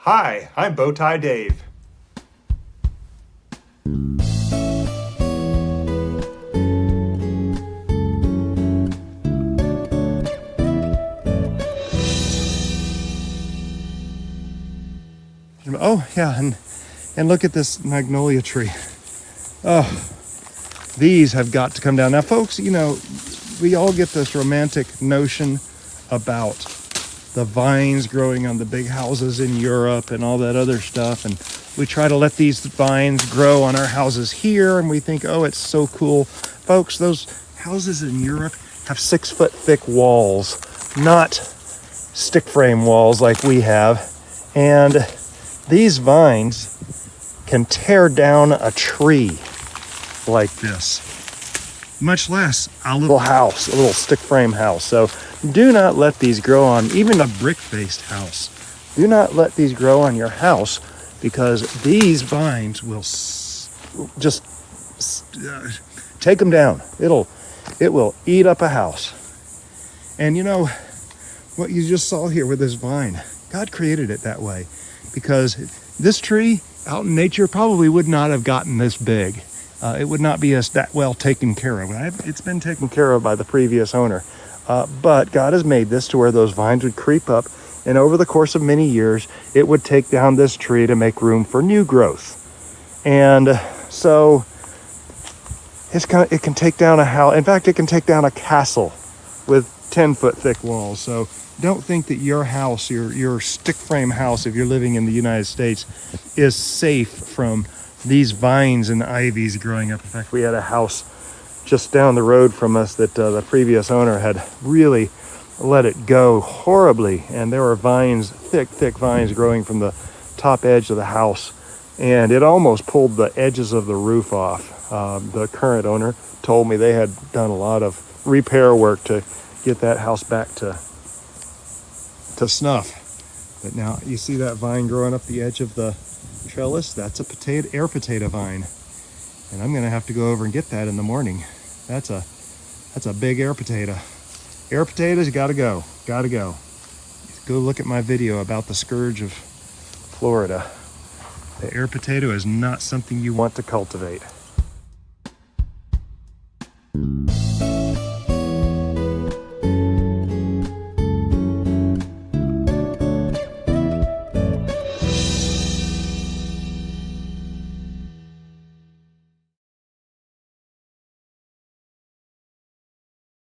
Hi, I'm Bowtie Dave. Oh yeah, and look at this magnolia tree. Oh, these have got to come down. Now folks, you know, we all get this romantic notion about the vines growing on the big houses in Europe and all that other stuff, and we try to let these vines grow on our houses here, and we think, oh, it's so cool. Folks, those houses in Europe have 6-foot thick walls, not stick frame walls like we have, and these vines can tear down a tree like this, much less a little house, a little stick frame house. So do not let these grow on even a brick-based house. Do not let these grow on your house, because these vines will just take them down. It will eat up a house. And you know what you just saw here with this vine, God created it that way, because this tree out in nature probably would not have gotten this big. It would not be that well taken care of. It's been taken care of by the previous owner. But God has made this to where those vines would creep up, and over the course of many years, it would take down this tree to make room for new growth. And so it can take down a house. In fact, it can take down a castle with 10-foot thick walls. So don't think that your house, your stick frame house, if you're living in the United States, is safe from these vines and ivies growing up. In fact, we had a house just down the road from us that the previous owner had really let it go horribly, and there were vines, thick vines growing from the top edge of the house, and it almost pulled the edges of the roof off. The current owner told me they had done a lot of repair work to get that house back to snuff. But now you see that vine growing up the edge of the trellis? That's a air potato vine, and I'm gonna have to go over and get that in the morning. That's a big air potato. Air potatoes, gotta go. Go look at my video about the scourge of Florida. The air potato is not something you want to cultivate.